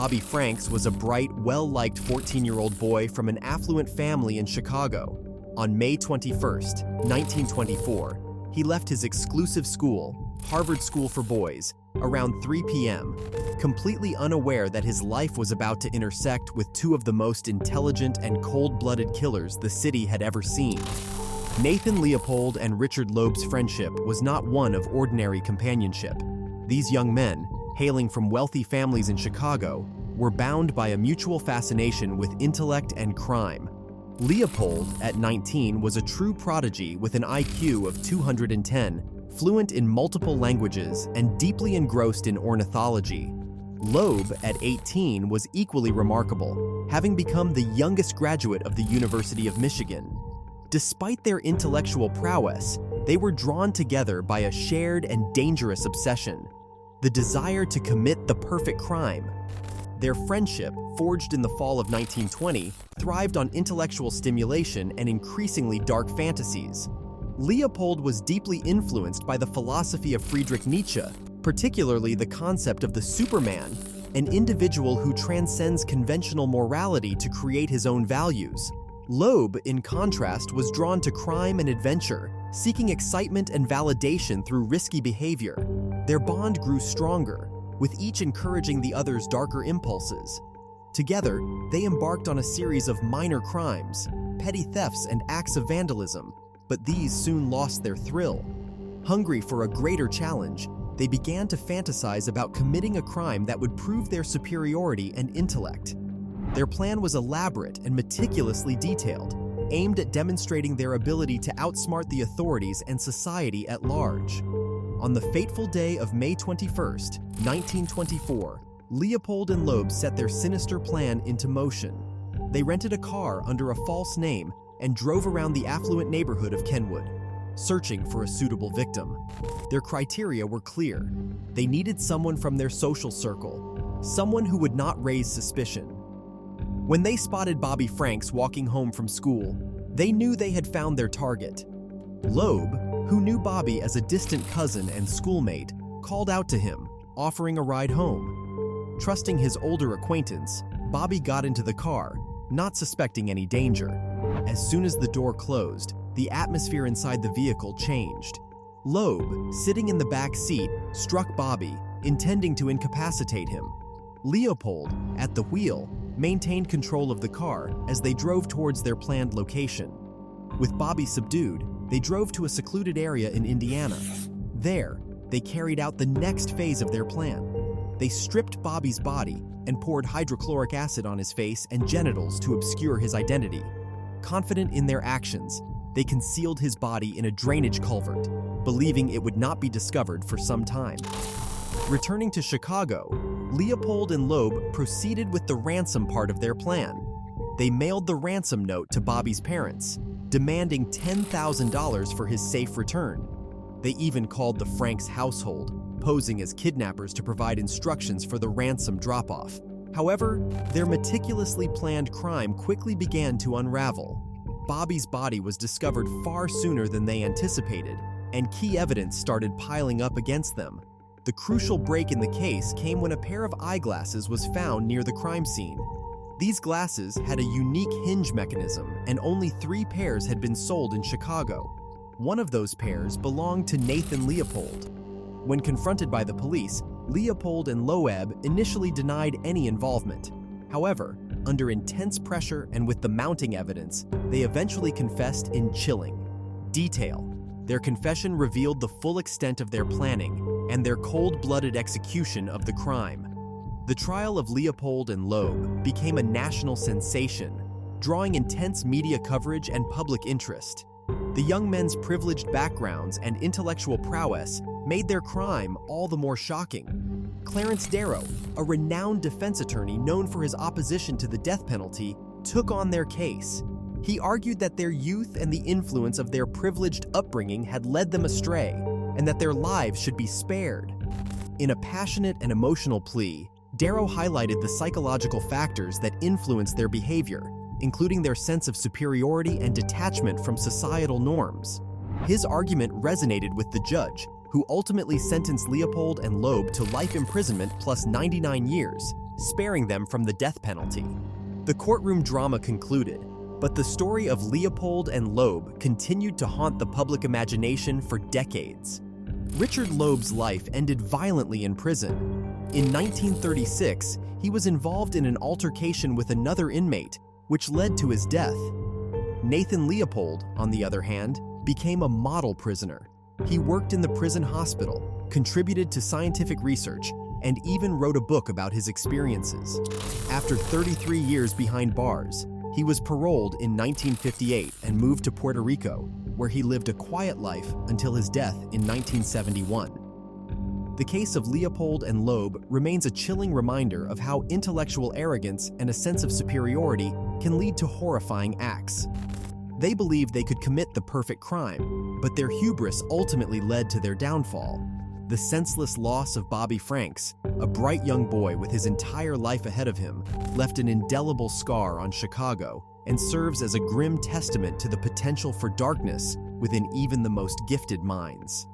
Bobby Franks was a bright, well-liked 14-year-old boy from an affluent family in Chicago. On May 21, 1924, he left his exclusive school, Harvard School for Boys, around 3 p.m., completely unaware that his life was about to intersect with two of the most intelligent and cold-blooded killers the city had ever seen. Nathan Leopold and Richard Loeb's friendship was not one of ordinary companionship. These young men, hailing from wealthy families in Chicago, were bound by a mutual fascination with intellect and crime. Leopold, at 19, was a true prodigy with an IQ of 210, fluent in multiple languages and deeply engrossed in ornithology. Loeb, at 18, was equally remarkable, having become the youngest graduate of the University of Michigan. Despite their intellectual prowess, they were drawn together by a shared and dangerous obsession: the desire to commit the perfect crime. Their friendship, forged in the fall of 1920, thrived on intellectual stimulation and increasingly dark fantasies. Leopold was deeply influenced by the philosophy of Friedrich Nietzsche, particularly the concept of the Superman, an individual who transcends conventional morality to create his own values. Loeb, in contrast, was drawn to crime and adventure, seeking excitement and validation through risky behavior. Their bond grew stronger, with each encouraging the other's darker impulses. Together, they embarked on a series of minor crimes, petty thefts, and acts of vandalism, but these soon lost their thrill. Hungry for a greater challenge, they began to fantasize about committing a crime that would prove their superiority and intellect. Their plan was elaborate and meticulously detailed, aimed at demonstrating their ability to outsmart the authorities and society at large. On the fateful day of May 21, 1924, Leopold and Loeb set their sinister plan into motion. They rented a car under a false name and drove around the affluent neighborhood of Kenwood, searching for a suitable victim. Their criteria were clear. They needed someone from their social circle, someone who would not raise suspicion. When they spotted Bobby Franks walking home from school, they knew they had found their target. Loeb, who knew Bobby as a distant cousin and schoolmate, called out to him, offering a ride home. Trusting his older acquaintance, Bobby got into the car, not suspecting any danger. As soon as the door closed, the atmosphere inside the vehicle changed. Loeb, sitting in the back seat, struck Bobby, intending to incapacitate him. Leopold, at the wheel, maintained control of the car as they drove towards their planned location. With Bobby subdued, they drove to a secluded area in Indiana. There, they carried out the next phase of their plan. They stripped Bobby's body and poured hydrochloric acid on his face and genitals to obscure his identity. Confident in their actions, they concealed his body in a drainage culvert, believing it would not be discovered for some time. Returning to Chicago, Leopold and Loeb proceeded with the ransom part of their plan. They mailed the ransom note to Bobby's parents, demanding $10,000 for his safe return. They even called the Franks household, posing as kidnappers to provide instructions for the ransom drop-off. However, their meticulously planned crime quickly began to unravel. Bobby's body was discovered far sooner than they anticipated, and key evidence started piling up against them. The crucial break in the case came when a pair of eyeglasses was found near the crime scene. These glasses had a unique hinge mechanism, and only 3 pairs had been sold in Chicago. One of those pairs belonged to Nathan Leopold. When confronted by the police, Leopold and Loeb initially denied any involvement. However, under intense pressure and with the mounting evidence, they eventually confessed in chilling detail. Their confession revealed the full extent of their planning and their cold-blooded execution of the crime. The trial of Leopold and Loeb became a national sensation, drawing intense media coverage and public interest. The young men's privileged backgrounds and intellectual prowess made their crime all the more shocking. Clarence Darrow, a renowned defense attorney known for his opposition to the death penalty, took on their case. He argued that their youth and the influence of their privileged upbringing had led them astray, and that their lives should be spared. In a passionate and emotional plea, Darrow highlighted the psychological factors that influenced their behavior, including their sense of superiority and detachment from societal norms. His argument resonated with the judge, who ultimately sentenced Leopold and Loeb to life imprisonment plus 99 years, sparing them from the death penalty. The courtroom drama concluded, but the story of Leopold and Loeb continued to haunt the public imagination for decades. Richard Loeb's life ended violently in prison. In 1936, he was involved in an altercation with another inmate, which led to his death. Nathan Leopold, on the other hand, became a model prisoner. He worked in the prison hospital, contributed to scientific research, and even wrote a book about his experiences. After 33 years behind bars, he was paroled in 1958 and moved to Puerto Rico, where he lived a quiet life until his death in 1971. The case of Leopold and Loeb remains a chilling reminder of how intellectual arrogance and a sense of superiority can lead to horrifying acts. They believed they could commit the perfect crime, but their hubris ultimately led to their downfall. The senseless loss of Bobby Franks, a bright young boy with his entire life ahead of him, left an indelible scar on Chicago and serves as a grim testament to the potential for darkness within even the most gifted minds.